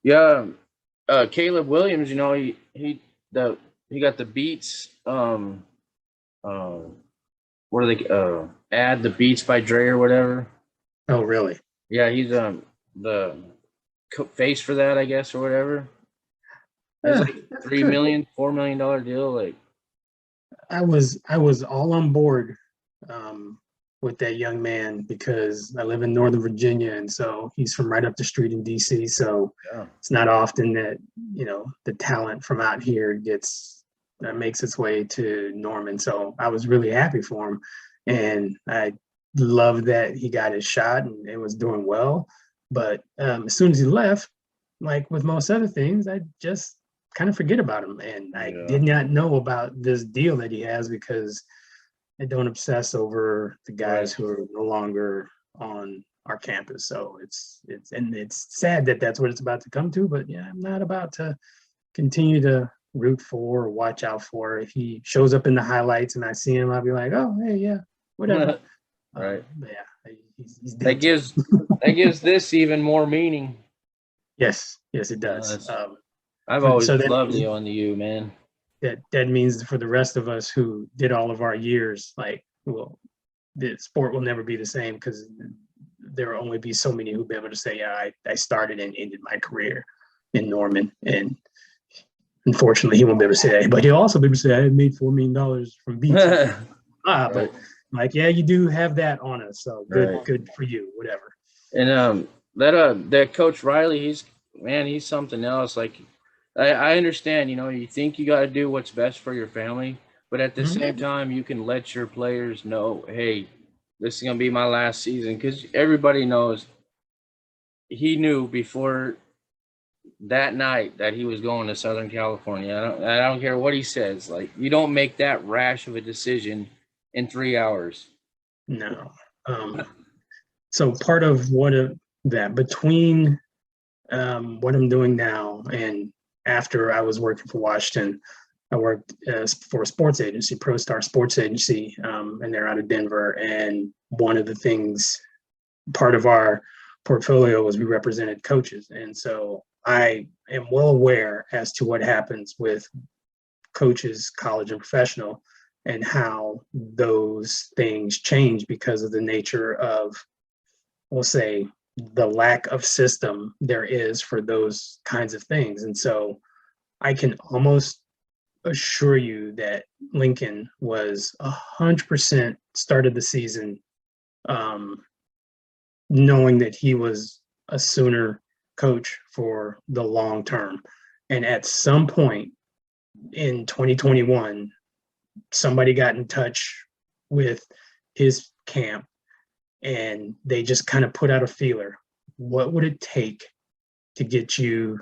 Yeah, Caleb Williams, the he got the beats. What are they? Add the Beats by Dre or whatever. Oh, really? Yeah, he's the face for that, I guess, or whatever. It's like That's three good. million, $4 million deal. Like, I was all on board um, with that young man because I live in Northern Virginia, and so he's from right up the street in DC. So yeah, it's not often that the talent from out here gets makes its way to Norman. So I was really happy for him, and I love that he got his shot and was doing well. But as soon as he left, like with most other things, I just kind of forget about him. And I yeah, did not know about this deal that he has because I don't obsess over the right. guys who are no longer on our campus. So it's sad that that's what it's about to come to. But yeah, I'm not about to continue to root for or watch out for. If he shows up in the highlights and I see him, I'll be like, oh hey yeah, whatever. Right. But yeah, he's That dead to me. gives that gives this even more meaning. Yes, it does. That's I've So always that loved means you on the U, man. that means for the rest of us who did all of our years, like, well, the sport will never be the same because there will only be so many who'll be able to say, yeah, I started and ended my career in Norman. And unfortunately, he won't be able to say that. But he'll also be able to say, I made $4 million from beats. And but Right, like, yeah, you do have that on us. So right. good for you, whatever. And that Coach Riley, he's something else. Like, I understand, you think you got to do what's best for your family, but at the Mhm. same time, you can let your players know, hey, this is gonna be my last season, because everybody knows he knew before that night that he was going to Southern California. I don't care what he says. Like, you don't make that rash of a decision in 3 hours. No. Um, so part of that between what I'm doing now and after I was working for Washington, I worked for a sports agency, ProStar Sports Agency, and they're out of Denver. And one of the things, part of our portfolio was we represented coaches. And so I am well aware as to what happens with coaches, college and professional, and how those things change because of the nature of, we'll say, the lack of system there is for those kinds of things. And so I can almost assure you that Lincoln was 100% started the season um, knowing that he was a Sooner coach for the long term. And at some point in 2021, somebody got in touch with his camp and they just kind of put out a feeler. What would it take to get you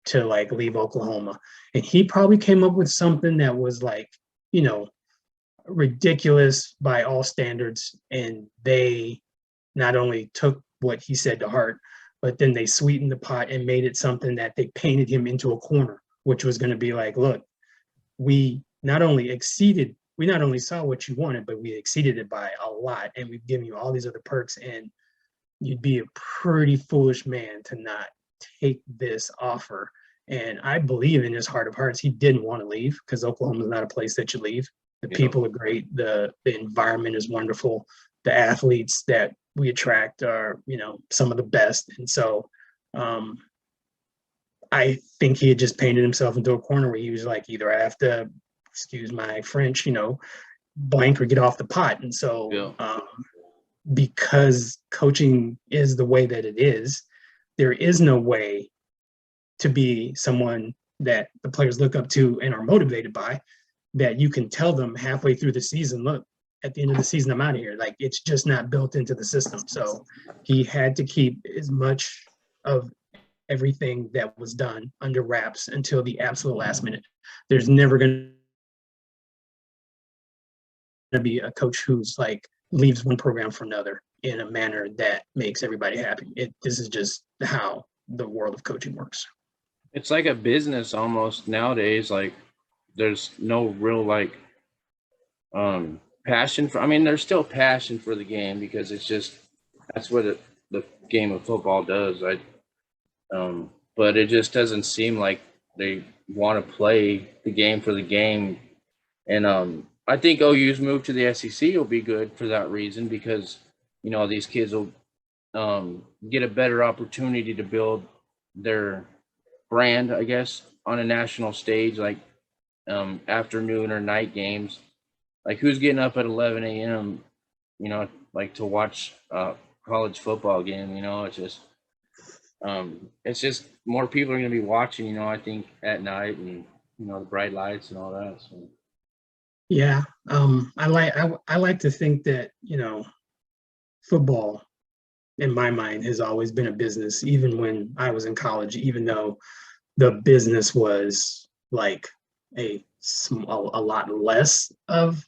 to like leave Oklahoma? And he probably came up with something that was like, you know, ridiculous by all standards. And they not only took what he said to heart, but then they sweetened the pot and made it something that they painted him into a corner, which was going to be like, look, we not only saw what you wanted, but we exceeded it by a lot. And we've given you all these other perks. And you'd be a pretty foolish man to not take this offer. And I believe in his heart of hearts, he didn't want to leave because Oklahoma is not a place that you leave. The You know, people are great. The environment is wonderful. The athletes that we attract are, some of the best. And so um, I think he had just painted himself into a corner where he was like, either I have to, excuse my French, blank or get off the pot. And so yeah, because coaching is the way that it is, there is no way to be someone that the players look up to and are motivated by, that you can tell them halfway through the season, look, at the end of the season, I'm out of here. Like, it's just not built into the system. So he had to keep as much of everything that was done under wraps until the absolute last minute. There's never going to be a coach who's like leaves one program for another in a manner that makes everybody happy. This is just how the world of coaching works. it's like a business almost nowadays. Like, there's no real like passion for. I mean, there's still passion for the game because it's just that's what the game of football does. but it just doesn't seem like they want to play the game for the game. And I think OU's move to the SEC will be good for that reason because these kids will get a better opportunity to build their brand, I guess, on a national stage, like afternoon or night games. Like who's getting up at 11 a.m. Like to watch college football game. It's just more people are going to be watching. I think at night and the bright lights and all that. So. Yeah, I like to think that football, in my mind, has always been a business, even when I was in college. Even though the business was like a lot less of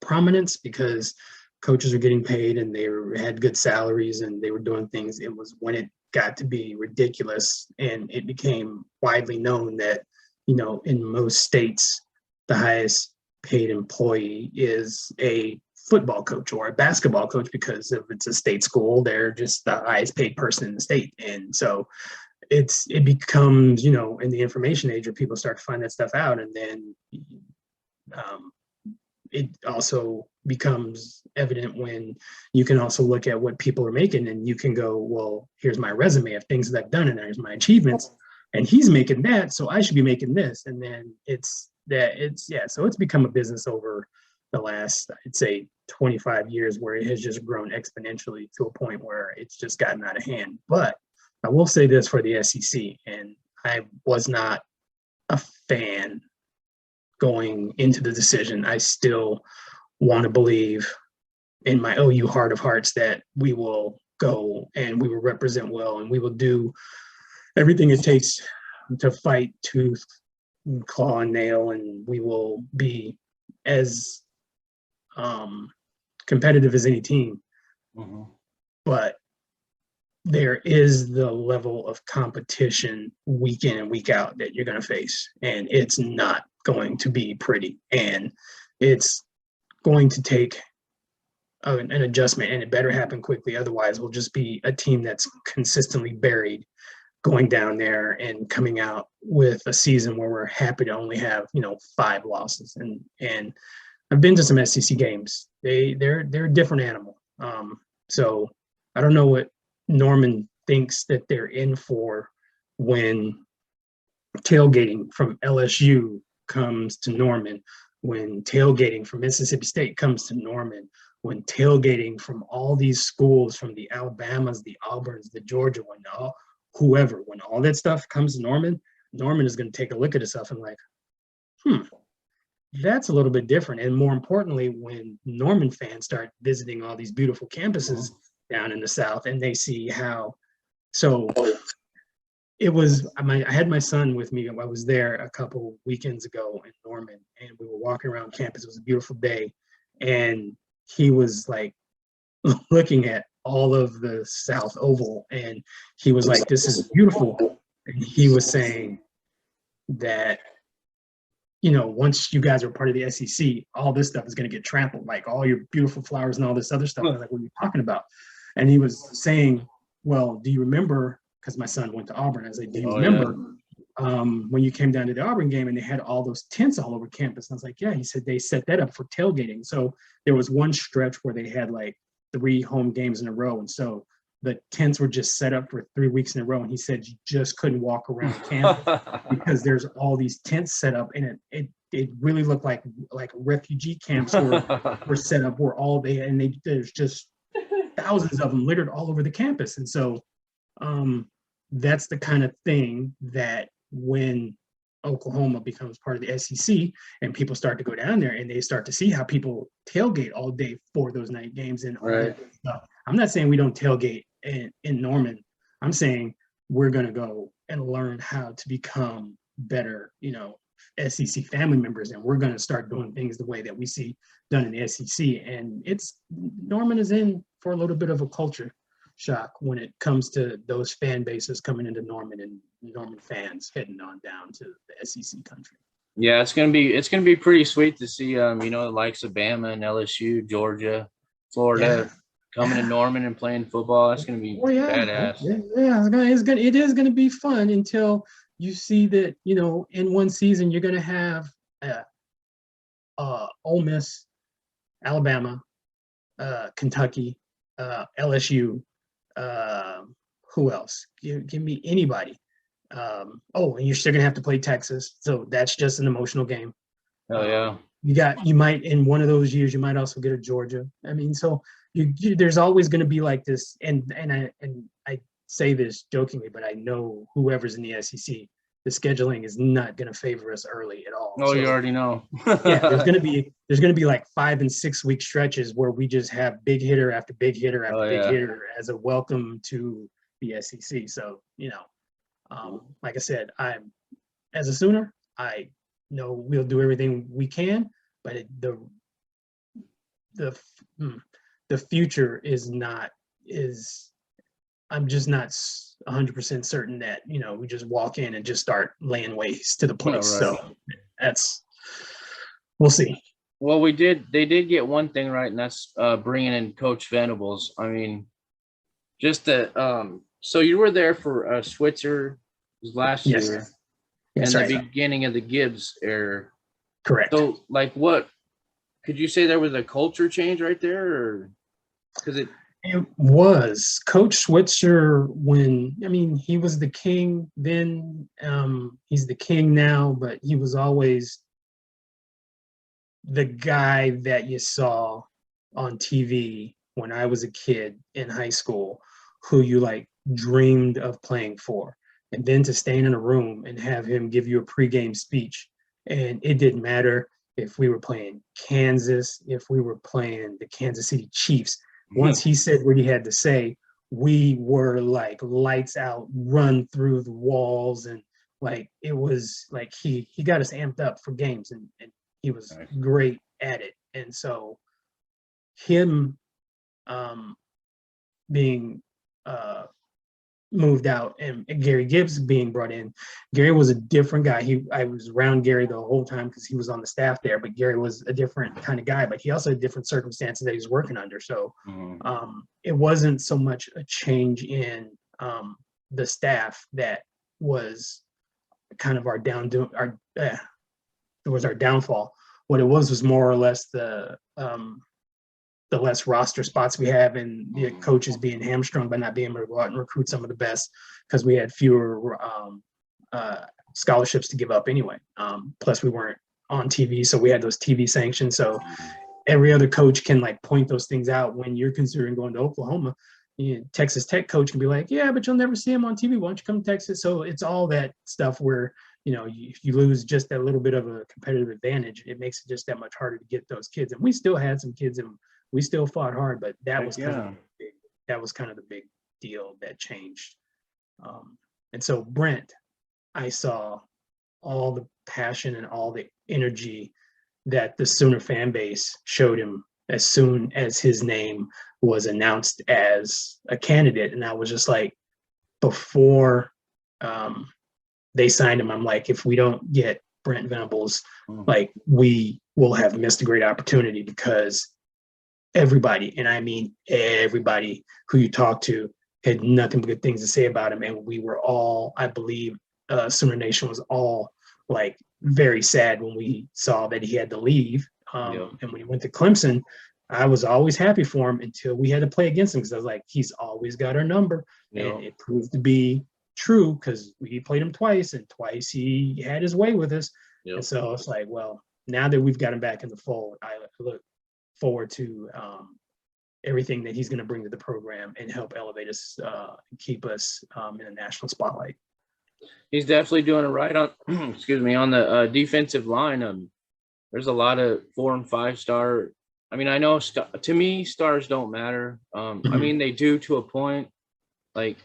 prominence because coaches were getting paid and had good salaries and they were doing things. It was when it got to be ridiculous and it became widely known that in most states the highest paid employee is a football coach or a basketball coach because if it's a state school, they're just the highest paid person in the state. And so it becomes, in the information age where people start to find that stuff out. And then it also becomes evident when you can also look at what people are making and you can go, well, here's my resume of things that I've done and here's my achievements. And he's making that, so I should be making this. And then so it's become a business over the last, I'd say, 25 years where it has just grown exponentially to a point where it's just gotten out of hand. But I will say this for the SEC, and I was not a fan going into the decision. I still want to believe in my OU heart of hearts that we will go and we will represent well and we will do everything it takes to fight tooth, claw, and nail, and we will be as competitive as any team. Mm-hmm. But there is the level of competition week in and week out that you're going to face, and it's not going to be pretty, and it's going to take an adjustment, and it better happen quickly. Otherwise, we'll just be a team that's consistently buried going down there and coming out with a season where we're happy to only have 5 losses. And I've been to some SEC games. They're a different animal. So I don't know what Norman thinks that they're in for when tailgating from LSU comes to Norman, when tailgating from Mississippi State comes to Norman, when tailgating from all these schools, from the Alabamas, the Auburns, the Georgia, when all that stuff comes to Norman, Norman is going to take a look at itself and like, that's a little bit different. And more importantly, when Norman fans start visiting all these beautiful campuses down in the South and they see how, so it was, I had my son with me. I was there a couple weekends ago in Norman and we were walking around campus. It was a beautiful day. And he was like looking at all of the South Oval and he was like, this is beautiful. And he was saying that, once you guys are part of the SEC, all this stuff is going to get trampled, like all your beautiful flowers and all this other stuff. I was like, what are you talking about? And he was saying, well, do you remember, because my son went to Auburn, I was like, do you remember when you came down to the Auburn game and they had all those tents all over campus? And I was like, yeah. He said they set that up for tailgating. So there was one stretch where they had like 3 home games in a row. And so the tents were just set up for 3 weeks in a row. And he said you just couldn't walk around campus because there's all these tents set up. And it really looked like refugee camps were set up where there's just thousands of them littered all over the campus. And so that's the kind of thing that when Oklahoma becomes part of the SEC and people start to go down there and they start to see how people tailgate all day for those night games and all that stuff. I'm not saying we don't tailgate in Norman. I'm saying we're going to go and learn how to become better, SEC family members, and we're going to start doing things the way that we see done in the SEC. And Norman is in for a little bit of a culture shock when it comes to those fan bases coming into Norman and Norman fans heading on down to the SEC country. Yeah, it's gonna be pretty sweet to see the likes of Bama and LSU, Georgia, Florida, coming to Norman and playing football. That's gonna be Oh yeah, badass. yeah. It is gonna be fun until you see that in one season you're gonna have uh, Ole Miss, Alabama, Kentucky, LSU. Uh, who else? Give me anybody. And you're still gonna have to play Texas, so that's just an emotional game. Oh yeah. You might in one of those years you might also get a Georgia. I mean, so there's always going to be like this, and I say this jokingly, but I know whoever's in the SEC, the scheduling is not going to favor us early at all. Oh, you So already know. yeah, there's gonna be like 5 and 6 week stretches where we just have big hitter after big hitter after Oh big yeah. hitter as a welcome to the SEC. So like I said, I'm as a Sooner, I know we'll do everything we can, but the the future is I'm just not 100% certain that we just walk in and just start laying waste to the place. Right. So that's we'll see. Well, they did get one thing right, and that's bringing in Coach Venables. I mean, just that. So you were there for Switzer last Yes, year yes, and right, the beginning of the Gibbs era. correct. So, like, what could you say there was a culture change right there, or because It was Coach Switzer he was the king then. He's the king now, but he was always the guy that you saw on TV when I was a kid in high school, who you like dreamed of playing for. And then to stand in a room and have him give you a pregame speech, and it didn't matter if we were playing Kansas, if we were playing the Kansas City Chiefs. Once he said what he had to say, we were like lights out, run through the walls, and like it was like he got us amped up for games, and he was Nice. great at it. And so him being moved out and Gary Gibbs being brought in, Gary was a different guy. I was around Gary the whole time because he was on the staff there, but Gary was a different kind of guy, but he also had different circumstances that he was working under. So it wasn't so much a change in the staff that was kind of our downfall. What it was more or less the less roster spots we have, and the coaches being hamstrung by not being able to go out and recruit some of the best because we had fewer scholarships to give up anyway. Plus, we weren't on TV, so we had those TV sanctions. So every other coach can like point those things out when you're considering going to Oklahoma. Texas Tech coach can be like, yeah, but you'll never see him on TV. Why don't you come to Texas? So it's all that stuff where if you lose just that little bit of a competitive advantage, it makes it just that much harder to get those kids. And we still had some kids, and we still fought hard, but that was kind of the big deal that changed. And so Brent, I saw all the passion and all the energy that the Sooner fan base showed him as soon as his name was announced as a candidate. And I was just like, before they signed him, I'm like, if we don't get Brent Venables, like we will have missed a great opportunity, because everybody, and I mean everybody who you talk to, had nothing but good things to say about him. And we were all, I believe, Sooner Nation was all like very sad when we saw that he had to leave. And when he went to Clemson, I was always happy for him until we had to play against him, because I was like, he's always got our number. And it proved to be true, because we played him twice, and twice he had his way with us. And so it's like, well, now that we've got him back in the fold, I look forward to everything that he's going to bring to the program and help elevate us and keep us in a national spotlight. He's definitely doing it right on excuse me, on the defensive line. There's a lot of 4 and 5 star. I mean, I know to me stars don't matter. I mean, they do to a point. Like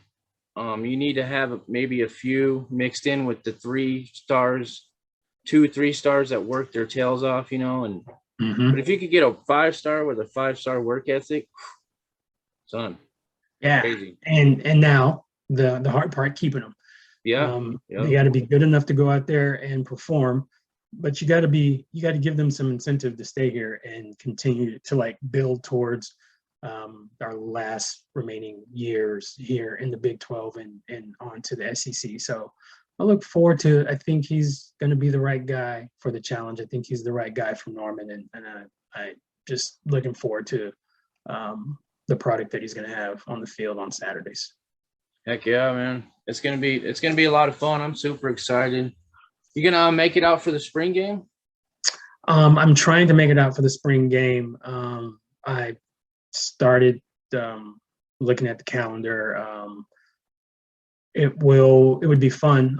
you need to have maybe a few mixed in with the 3 stars, 2 3 stars that work their tails off, and but if you could get a 5-star with a 5-star work ethic, son, crazy. And now the hard part, keeping them. They got to be good enough to go out there and perform, but you got to give them some incentive to stay here and continue to like build towards our last remaining years here in the Big 12 and on to the SEC. So I look forward to. I think he's going to be the right guy for the challenge. I think he's the right guy for Norman, and I just looking forward to the product that he's going to have on the field on Saturdays. Heck yeah, man! It's gonna be a lot of fun. I'm super excited. You gonna make it out for the spring game? I'm trying to make it out for the spring game. I started looking at the calendar. It would be fun.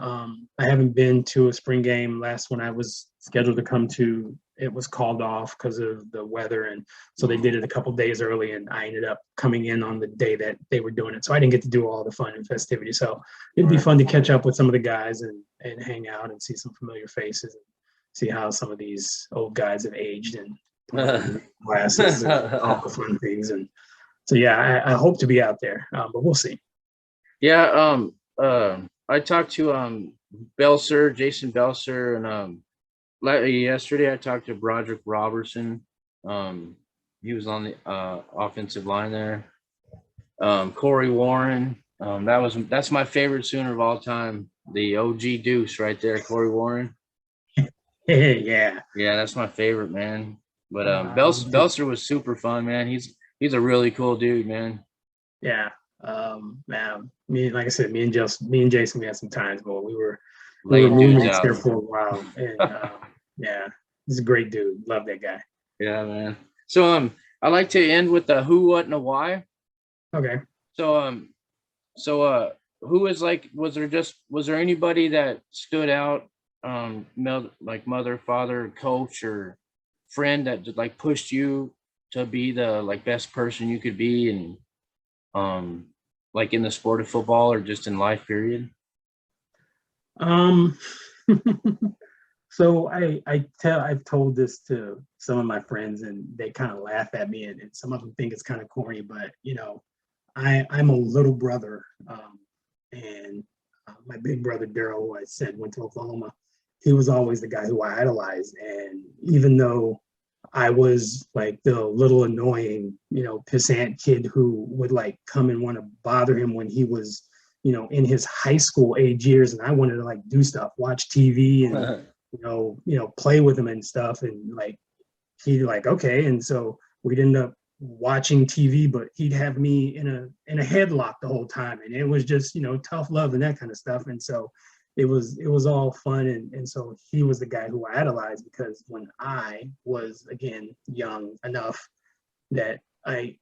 I haven't been to a spring game. Last one I was scheduled to come to, it was called off because of the weather, and so they did it a couple days early, and I ended up coming in on the day that they were doing it. So I didn't get to do all the fun and festivities. So it'd be fun to catch up with some of the guys and hang out and see some familiar faces and see how some of these old guys have aged and glasses and all the fun things. And so, yeah, I hope to be out there, but we'll see. Yeah. I talked to Belser, Jason Belser, and yesterday I talked to Broderick Robertson. He was on the offensive line there. Corey Warren. That's my favorite Sooner of all time. The OG Deuce right there, Corey Warren. Yeah, that's my favorite, man. But Belser was super fun, man. He's a really cool dude, man. Yeah. Man, like I said, me and Jason, we had some times, but we were roommates there for a while, and yeah, he's a great dude. Love that guy. Yeah, man. So I like to end with the who, what, and a why. Okay. So who is like? Was there anybody that stood out? Like mother, father, coach, or friend that just like pushed you to be the like best person you could be, and like in the sport of football or just in life, period? So I've told this to some of my friends, and they kind of laugh at me, and some of them think it's kind of corny, but I'm a little brother, and my big brother Daryl, who I said went to Oklahoma, he was always the guy who I idolized. And even though I was like the little annoying, pissant kid who would like come and want to bother him when he was, in his high school age years, and I wanted to like do stuff, watch TV and, play with him and stuff. And like, he'd like, okay. And so we'd end up watching TV, but he'd have me in a headlock the whole time. And it was just, tough love and that kind of stuff. And so it was all fun. And so he was the guy who I idolized, because when I was, again, young enough that I,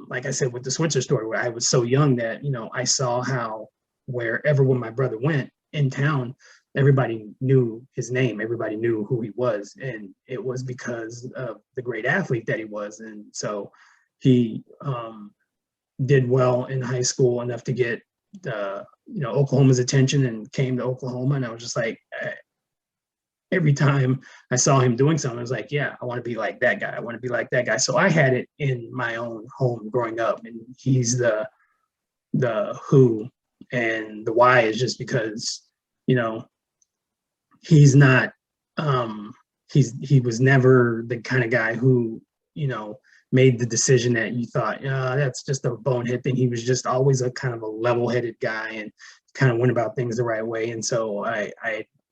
like I said, with the Switzer story, where I was so young that, I saw how when my brother went in town, everybody knew his name. Everybody knew who he was. And it was because of the great athlete that he was. And so he did well in high school enough to get Oklahoma's attention, and came to Oklahoma. And I was just like, every time I saw him doing something, I was like, yeah, I want to be like that guy. I want to be like that guy. So I had it in my own home growing up, and he's the who, and the why is just because, he's not, he was never the kind of guy who, made the decision that you thought, that's just a bonehead thing. He was just always a kind of a level-headed guy and kind of went about things the right way. And so I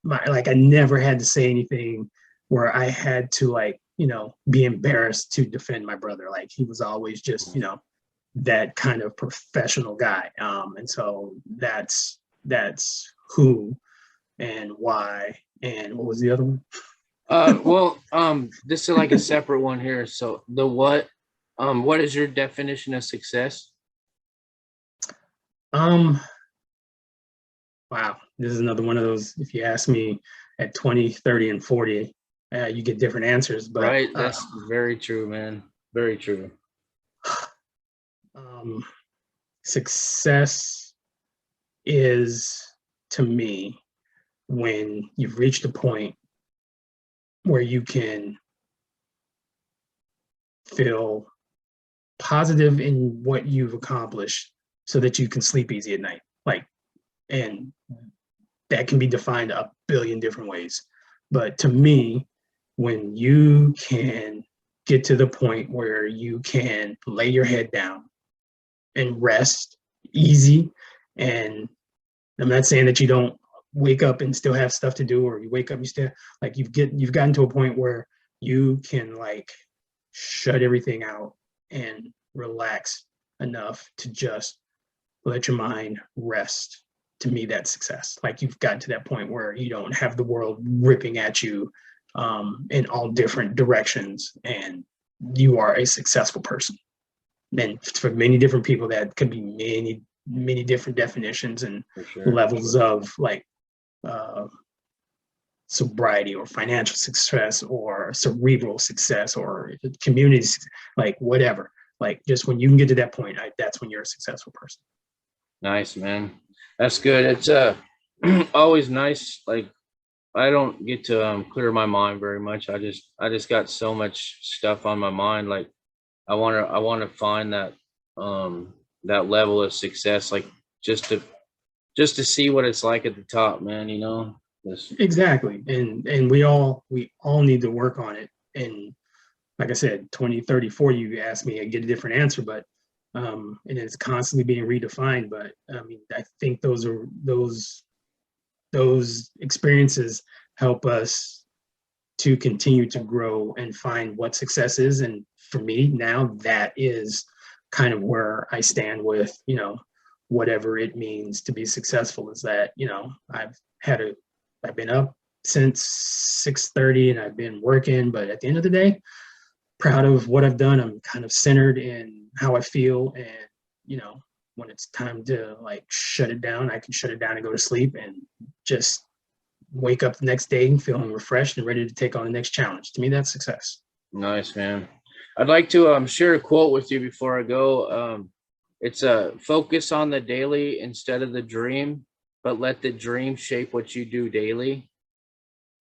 never had to say anything where I had to be embarrassed to defend my brother. Like, he was always just, that kind of professional guy. And so that's who and why. And what was the other one? This is like a separate one here. So the what is your definition of success? Wow, this is another one of those, if you ask me at 20, 30, and 40, you get different answers. But right, that's very true, man. Very true. Success is, to me, when you've reached a point where you can feel positive in what you've accomplished so that you can sleep easy at night. And that can be defined a billion different ways. But to me, when you can get to the point where you can lay your head down and rest easy. And I'm not saying that you don't wake up and still have stuff to do, or you wake up, you still like you've gotten to a point where you can like shut everything out and relax enough to just let your mind rest. To me, that's success. Like you've gotten to that point where you don't have the world ripping at you in all different directions, and you are a successful person. And for many different people, that could be many different definitions and levels of like sobriety or financial success or cerebral success or community, like whatever. Like just when you can get to that point, that's when you're a successful person. Nice, man. That's good. It's always nice. Like I don't get to clear my mind very much. I just got so much stuff on my mind. Like I want to find that that level of success, like just to see what it's like at the top, man, you know. Exactly. And we all need to work on it. And like I said, 20, 30, 40, you ask me, I get a different answer, but and it's constantly being redefined. But I mean, I think those experiences help us to continue to grow and find what success is. And for me now, that is kind of where I stand with, you know, whatever it means to be successful. Is that, you know, I've been up since 6:30 and I've been working, but at the end of the day, proud of what I've done. I'm kind of centered in how I feel, and you know, when it's time to like shut it down, I can shut it down and go to sleep and just wake up the next day feeling refreshed and ready to take on the next challenge. To me, that's success. Nice, man. I'd like to share a quote with you before I go. It's a focus on the daily instead of the dream, but let the dream shape what you do daily.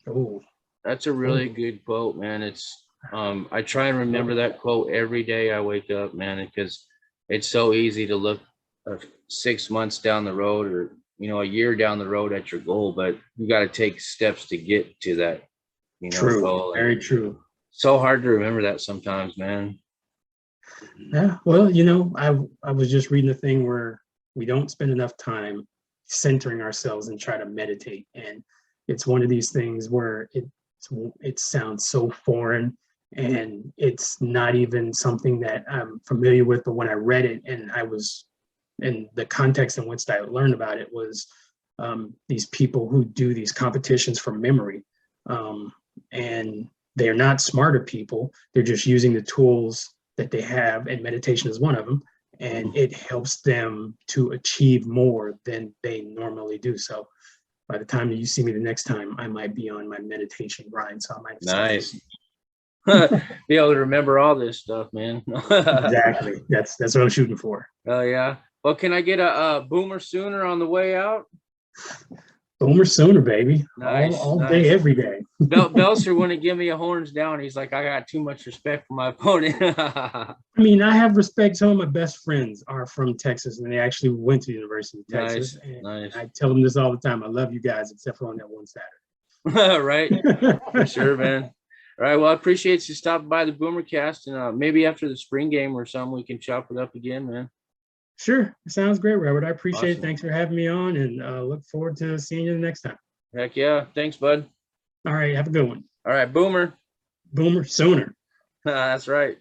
Oh, that's a really good quote, man. It's I try and remember that quote every day I wake up, man, because it's so easy to look 6 months down the road or, you know, a year down the road at your goal, but you got to take steps to get to that, you know, true. goal. Very true. So hard to remember that sometimes, man. Yeah, well, you know, I was just reading a thing where we don't spend enough time centering ourselves and try to meditate, and it's one of these things where it sounds so foreign, and it's not even something that I'm familiar with. But when I read it, and the context in which I learned about it was these people who do these competitions for memory, and they're not smarter people. They're just using the tools that they have, and meditation is one of them, and it helps them to achieve more than they normally do. So by the time that you see me the next time, I might be on my meditation grind. So I might nice be able to remember all this stuff, man. Exactly. That's what I'm shooting for. Oh yeah. Well, can I get a Boomer Sooner on the way out? Boomer Sooner, baby. Nice, all nice. day, every day. Belser wouldn't give me a horns down. He's like, I got too much respect for my opponent. I mean, I have respect. Some of my best friends are from Texas, and they actually went to the University of Texas. Nice. I tell them this all the time. I love you guys, except for on that one Saturday. Right. For sure, man. All right. Well, I appreciate you stopping by the Boomercast, and maybe after the spring game or something, we can chop it up again, man. Sure. Sounds great, Robert. I appreciate it. Awesome. Thanks for having me on, and look forward to seeing you the next time. Heck yeah. Thanks, bud. All right. Have a good one. All right. Boomer. Boomer Sooner. That's right.